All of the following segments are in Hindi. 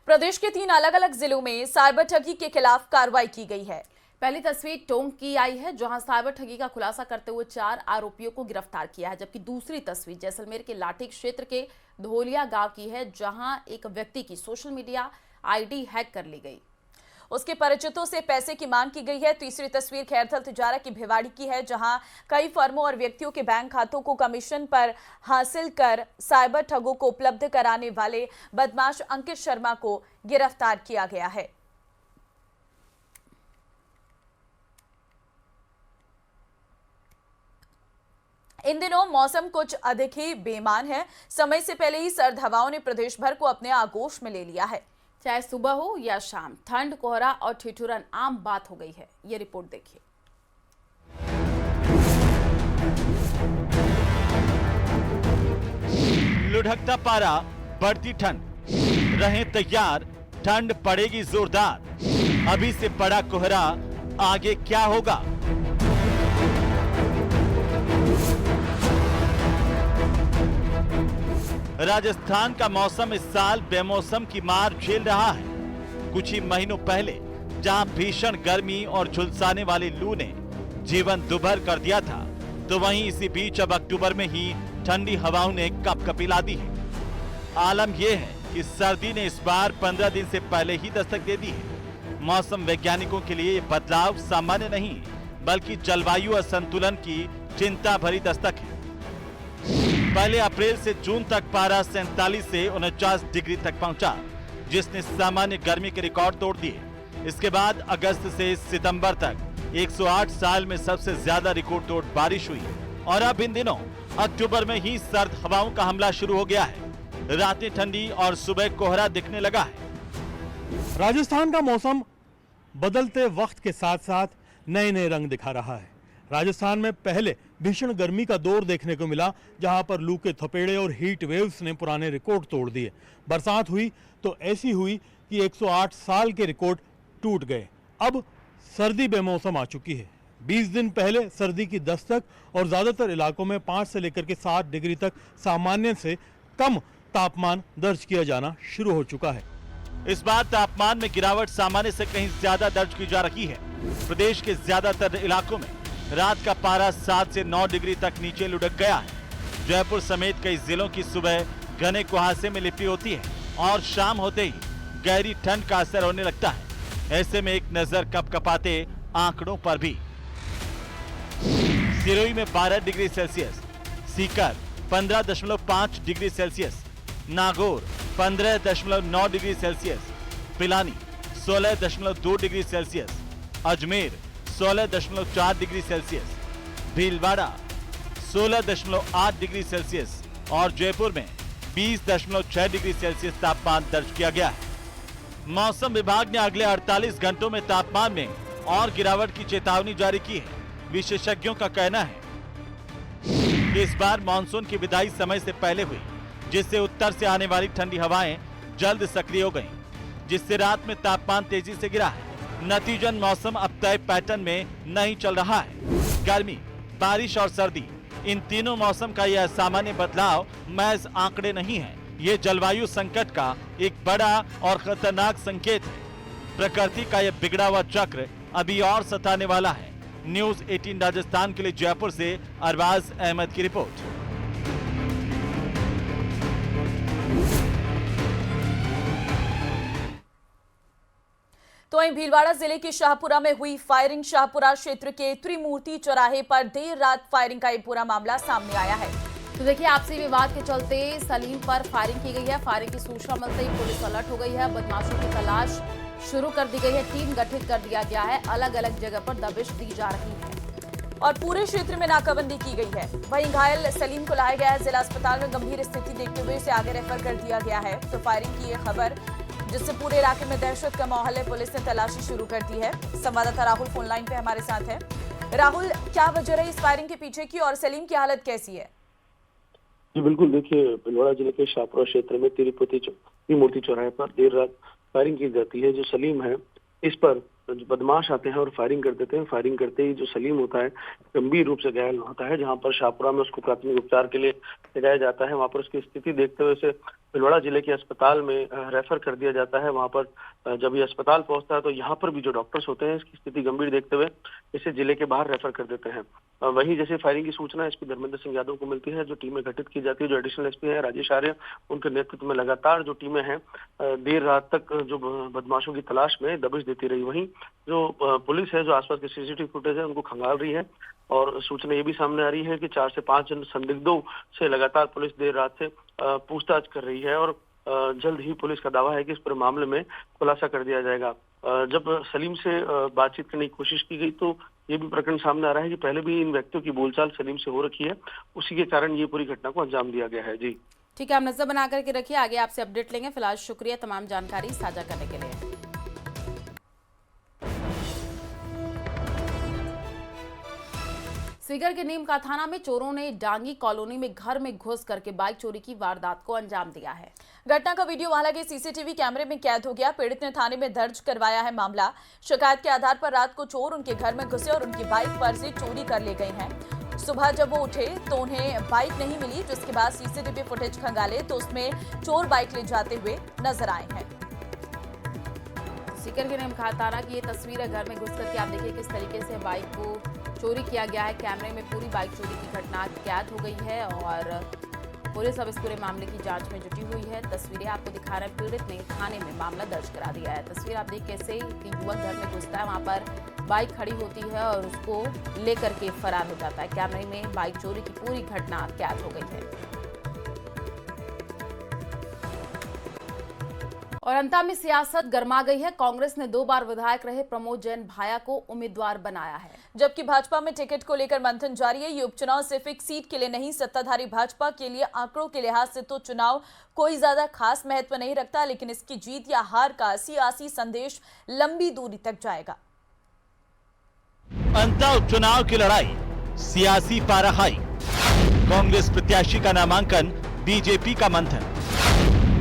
प्रदेश के 3 अलग अलग जिलों में साइबर ठगी के खिलाफ कार्रवाई की गई है। पहली तस्वीर टोंक की आई है, जहां साइबर ठगी का खुलासा करते हुए 4 आरोपियों को गिरफ्तार किया है, जबकि दूसरी तस्वीर जैसलमेर के लाठी क्षेत्र के धोलिया गांव की है, जहां एक व्यक्ति की सोशल मीडिया आईडी हैक कर ली गई। उसके परिचितों से पैसे की मांग की गई है। तीसरी तस्वीर खैरथल तिजारा की भिवाड़ी की है, जहां कई फर्मों और व्यक्तियों के बैंक खातों को कमीशन पर हासिल कर साइबर ठगों को उपलब्ध कराने वाले बदमाश अंकित शर्मा को गिरफ्तार किया गया है। इन दिनों मौसम कुछ अधिक ही बेईमान है। समय से पहले ही सर्द हवाओं ने प्रदेश भर को अपने आगोश में ले लिया है। चाहे सुबह हो या शाम, ठंड, कोहरा और ठिठुरन आम बात हो गई है। ये रिपोर्ट देखिए। लुढ़कता पारा, बढ़ती ठंड, रहें तैयार, ठंड पड़ेगी जोरदार। अभी से पड़ा कोहरा, आगे क्या होगा? राजस्थान का मौसम इस साल बेमौसम की मार झेल रहा है। कुछ ही महीनों पहले जहां भीषण गर्मी और झुलसाने वाली लू ने जीवन दुभर कर दिया था, तो वहीं इसी बीच अब अक्टूबर में ही ठंडी हवाओं ने कपकपी ला दी है। आलम यह है कि सर्दी ने इस बार 15 दिन से पहले ही दस्तक दे दी है। मौसम वैज्ञानिकों के लिए ये बदलाव सामान्य नहीं, बल्कि जलवायु असंतुलन की चिंता भरी दस्तक है। पहले अप्रैल से जून तक पारा 47 से 49 डिग्री तक पहुंचा, जिसने सामान्य गर्मी के रिकॉर्ड तोड़ दिए। इसके बाद अगस्त से सितंबर तक 108 साल में सबसे ज्यादा रिकॉर्ड तोड़ बारिश हुई और अब इन दिनों अक्टूबर में ही सर्द हवाओं का हमला शुरू हो गया है। रातें ठंडी और सुबह कोहरा दिखने लगा है। राजस्थान का मौसम बदलते वक्त के साथ साथ नए नए रंग दिखा रहा है। राजस्थान में पहले भीषण गर्मी का दौर देखने को मिला, जहां पर लू के थपेड़े और हीट वेव्स ने पुराने रिकॉर्ड तोड़ दिए। बरसात हुई तो ऐसी हुई कि 108 साल के रिकॉर्ड टूट गए। अब सर्दी बेमौसम आ चुकी है। 20 दिन पहले सर्दी की दस्तक और ज़्यादातर इलाकों में 5 से लेकर के 7 डिग्री तक सामान्य से कम तापमान दर्ज किया जाना शुरू हो चुका है। इस बार तापमान में गिरावट सामान्य से कहीं ज्यादा दर्ज की जा रही है। प्रदेश के ज्यादातर इलाकों में रात का पारा 7 से 9 डिग्री तक नीचे लुढ़क गया है। जयपुर समेत कई जिलों की सुबह घने कुहासे में लिपटी होती है और शाम होते ही गहरी ठंड का असर होने लगता है। ऐसे में एक नजर कपकपाते आंकड़ों पर भी। सिरोही में 12 degree Celsius, Sikar 15.5 degree Celsius, Nagaur 15.9 degree Celsius, Pilani 16.2 degree Celsius, Ajmer 16.4 degree Celsius, Bhilwara 16.8 degree Celsius और जयपुर में 20.6 डिग्री सेल्सियस तापमान दर्ज किया गया है। मौसम विभाग ने अगले 48 घंटों में तापमान में और गिरावट की चेतावनी जारी की है। विशेषज्ञों का कहना है कि इस बार मानसून की विदाई समय से पहले हुई, जिससे उत्तर से आने वाली ठंडी हवाएं जल्द सक्रिय हो गईं, जिससे रात में तापमान तेजी से गिरा है। नतीजन मौसम अब तय पैटर्न में नहीं चल रहा है। गर्मी, बारिश और सर्दी, इन तीनों मौसम का यह सामान्य बदलाव महज आंकड़े नहीं है, ये जलवायु संकट का एक बड़ा और खतरनाक संकेत है। प्रकृति का यह बिगड़ा हुआ चक्र अभी और सताने वाला है। न्यूज़ 18 राजस्थान के लिए जयपुर से अरबाज अहमद की रिपोर्ट। तो वहीं भीलवाड़ा जिले के शाहपुरा में हुई फायरिंग। शाहपुरा क्षेत्र के त्रिमूर्ति चौराहे पर देर रात फायरिंग का ये पूरा मामला सामने आया है। तो देखिए, आपसी विवाद के चलते सलीम पर फायरिंग की गई है। फायरिंग की सूचना मिलते ही पुलिस अलर्ट हो गई है। बदमाशों की तलाश शुरू कर दी गई है। टीम गठित कर दिया गया है। अलग अलग जगह पर दबिश दी जा रही है और पूरे क्षेत्र में नाकाबंदी की गई है। वहीं घायल सलीम को लाया गया है। जिला अस्पताल में गंभीर स्थिति देखते हुए इसे आगे रेफर कर दिया गया है। तो फायरिंग की यह खबर, जिससे पूरे इलाके में दहशत का माहौल है। पुलिस ने तलाशी शुरू कर दी है। संवाददाता राहुल फोन लाइन पे हमारे साथ है। राहुल, क्या वजह रही इस फायरिंग के पीछे की और सलीम की हालत कैसी है? जी बिल्कुल, देखिए भिलवाड़ा जिले के शाहपुरा क्षेत्र में त्रिमूर्ति चौराहे पर देर रात फायरिंग की जाती है। जो सलीम है, इस पर जो बदमाश आते हैं और फायरिंग कर देते हैं। फायरिंग करते ही जो सलीम होता है गंभीर रूप से घायल होता है, जहां पर शाहपुरा में उसको प्राथमिक उपचार के लिए ले जाया जाता है। वहां पर उसकी स्थिति देखते हुए उसे भीलवाड़ा जिले के अस्पताल में रेफर कर दिया जाता है। वहां पर जब ये अस्पताल पहुंचता है तो यहाँ पर भी जो डॉक्टर्स होते हैं इसकी स्थिति गंभीर देखते हुए इसे जिले के बाहर रेफर कर देते हैं। वहीं जैसे फायरिंग की सूचना एसपी धर्मेंद्र सिंह यादव को मिलती है, जो टीमें गठित की जाती है, जो एडिशनल एसपी है राजेश आर्य, उनके नेतृत्व में लगातार जो टीमें हैं देर रात तक जो बदमाशों की तलाश में दबिश देती रही। वहीं जो पुलिस है, जो आसपास के सीसीटीवी फुटेज है उनको खंगाल रही है और सूचना ये भी सामने आ रही है कि 4 से 5 जन संदिग्धों से लगातार पुलिस देर रात से पूछताछ कर रही है और जल्द ही पुलिस का दावा है कि इस पूरे मामले में खुलासा कर दिया जाएगा। जब सलीम से बातचीत करने की कोशिश की गई तो ये भी प्रकरण सामने आ रहा है कि पहले भी इन व्यक्तियों की बोलचाल सलीम से हो रखी है, उसी के कारण ये पूरी घटना को अंजाम दिया गया है। जी ठीक है, आप नजर बना करके रखिए, आगे आपसे अपडेट लेंगे। फिलहाल शुक्रिया तमाम जानकारी साझा करने के लिए। सीकर के नीम का थाना में चोरों ने डांगी कॉलोनी में घर में घुस करके बाइक चोरी की वारदात को अंजाम दिया है। घटना का वीडियो हालांकि सीसीटीवी कैमरे में कैद हो गया। पीड़ित ने थाने में दर्ज करवाया है मामला। शिकायत के आधार पर रात को चोर उनके घर में घुसे और उनकी बाइक पर से चोरी कर ले गए हैं। सुबह जब वो उठे तो उन्हें बाइक नहीं मिली, जिसके बाद सीसीटीवी फुटेज खंगाले तो उसमें चोर बाइक ले जाते हुए नजर आए हैं। सीकर के नीम का थाना की ये तस्वीर है। घर में घुस करके आप देखिए किस तरीके से बाइक को चोरी किया गया है। कैमरे में पूरी बाइक चोरी की घटना कैद हो गई है और पुलिस अब इस पूरे मामले की जांच में जुटी हुई है। तस्वीरें आपको दिखा रहे हैं, पीड़ित ने थाने में मामला दर्ज करा दिया है। तस्वीर आप देख कैसे युवक घर में घुसता है, वहां पर बाइक खड़ी होती है और उसको लेकर के फरार हो जाता है। कैमरे में बाइक चोरी की पूरी घटना कैद हो गई है। और अंता में सियासत गरमा गई है। कांग्रेस ने 2 बार विधायक रहे प्रमोद जैन भाया को उम्मीदवार बनाया है, जबकि भाजपा में टिकट को लेकर मंथन जारी है। ये उपचुनाव सिर्फ एक सीट के लिए नहीं, सत्ताधारी भाजपा के लिए आंकड़ों के लिहाज से तो चुनाव कोई ज्यादा खास महत्व नहीं रखता, लेकिन इसकी जीत या हार का सियासी संदेश लंबी दूरी तक जाएगा। अंता उपचुनाव की लड़ाई, सियासी पारा हाई, कांग्रेस प्रत्याशी का नामांकन, बीजेपी का मंथन,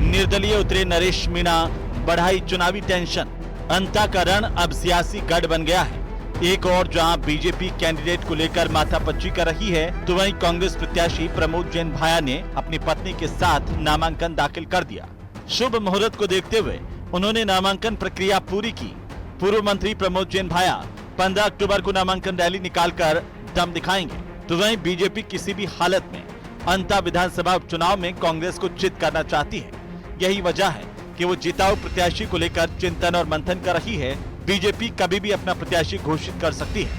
निर्दलीय उतरे नरेश मीणा, बढ़ाई चुनावी टेंशन। अंता का रण अब सियासी गढ़ बन गया है। एक और जहां बीजेपी कैंडिडेट को लेकर माथापच्ची कर रही है, तो वहीं कांग्रेस प्रत्याशी प्रमोद जैन भाया ने अपनी पत्नी के साथ नामांकन दाखिल कर दिया। शुभ मुहूर्त को देखते हुए उन्होंने नामांकन प्रक्रिया पूरी की। पूर्व मंत्री प्रमोद जैन भाया 15 अक्टूबर को नामांकन रैली निकालकर दम दिखाएंगे, तो वहीं बीजेपी किसी भी हालत में अंता विधानसभा उपचुनाव में कांग्रेस को चित करना चाहती है। यही वजह है कि वो जिताऊ प्रत्याशी को लेकर चिंतन और मंथन कर रही है। बीजेपी कभी भी अपना प्रत्याशी घोषित कर सकती है।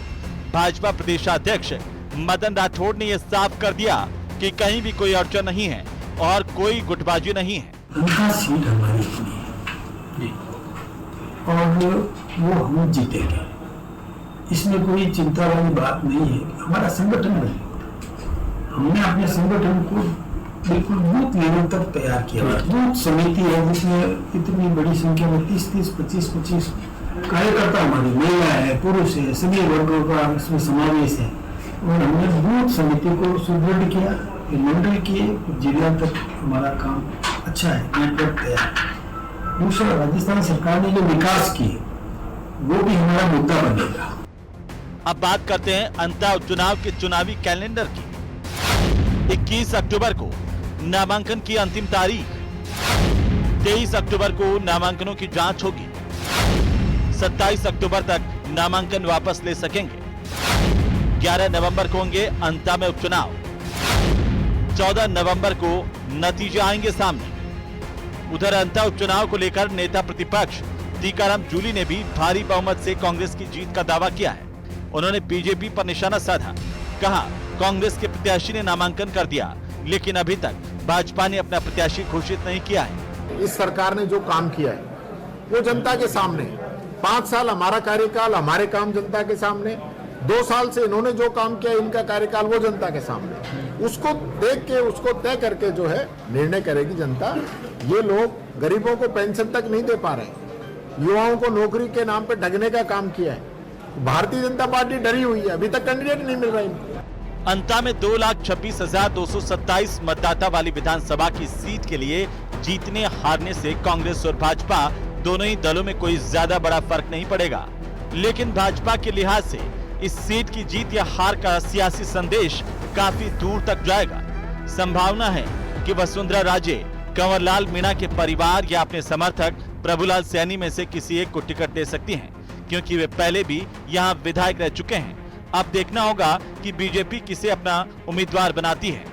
भाजपा प्रदेशाध्यक्ष मदन राठौड़ ने यह साफ कर दिया कि कहीं भी कोई अड़चन नहीं है और कोई गुटबाजी नहीं है। उनका सीट हमारी अपनी है और वो हम जीतेंगे, इसमें कोई चिंता वाली बात नहीं है। हमारा संगठन बने, हमने अपने संगठन को बिल्कुल बूथ लेवल तक तैयार किया। बूथ समिति है जिसमें इतनी बड़ी संख्या में 30-25 कार्यकर्ता हमारी महिलाएं है, पुरुष है, सभी वर्गों का इसमें समावेश है और हमने बूथ समिति को सुदृढ़ किया, मंडल किए, जिला तक हमारा काम अच्छा है, नेटवर्क तैयार है। दूसरा, राजस्थान सरकार ने जो विकास किए वो भी हमारा मुद्दा बनेगा। अब बात करते हैं अंता उपचुनाव के चुनावी कैलेंडर की। 21 अक्टूबर को नामांकन की अंतिम तारीख, 23 अक्टूबर को नामांकनों की जांच होगी, 27 अक्टूबर तक नामांकन वापस ले सकेंगे, 11 नवंबर को होंगे अंता में उपचुनाव, 14 नवंबर को नतीजे आएंगे सामने। उधर अंता उपचुनाव को लेकर नेता प्रतिपक्ष टीकाराम जूली ने भी भारी बहुमत से कांग्रेस की जीत का दावा किया है। उन्होंने बीजेपी पर निशाना साधा, कहा कांग्रेस के प्रत्याशी ने नामांकन कर दिया, लेकिन अभी तक भाजपा ने अपना प्रत्याशी घोषित नहीं किया है। इस सरकार ने जो काम किया है वो जनता के सामने, 5 साल हमारा कार्यकाल, हमारे काम जनता के सामने, 2 साल से इन्होंने जो काम किया इनका कार्यकाल वो जनता के सामने। उसको देख के, उसको तय करके जो है निर्णय करेगी जनता। ये लोग गरीबों को पेंशन तक नहीं दे पा रहे, युवाओं को नौकरी के नाम पे ठगने का काम किया है। भारतीय जनता पार्टी डरी हुई है, अभी तक कैंडिडेट नहीं मिल रहा है। अंता में 2,26,227 मतदाता वाली विधानसभा की सीट के लिए जीतने हारने से कांग्रेस और भाजपा दोनों ही दलों में कोई ज्यादा बड़ा फर्क नहीं पड़ेगा। लेकिन भाजपा के लिहाज से इस सीट की जीत या हार का सियासी संदेश काफी दूर तक जाएगा। संभावना है कि वसुंधरा राजे कंवरलाल मीणा के परिवार या अपने समर्थक प्रभुलाल सैनी में से किसी एक को टिकट दे सकती हैं, क्योंकि वे पहले भी यहां विधायक रह चुके हैं। अब देखना होगा कि बीजेपी किसे अपना उम्मीदवार बनाती है।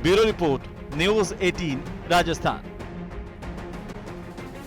Bureau report, news 18 Rajasthan.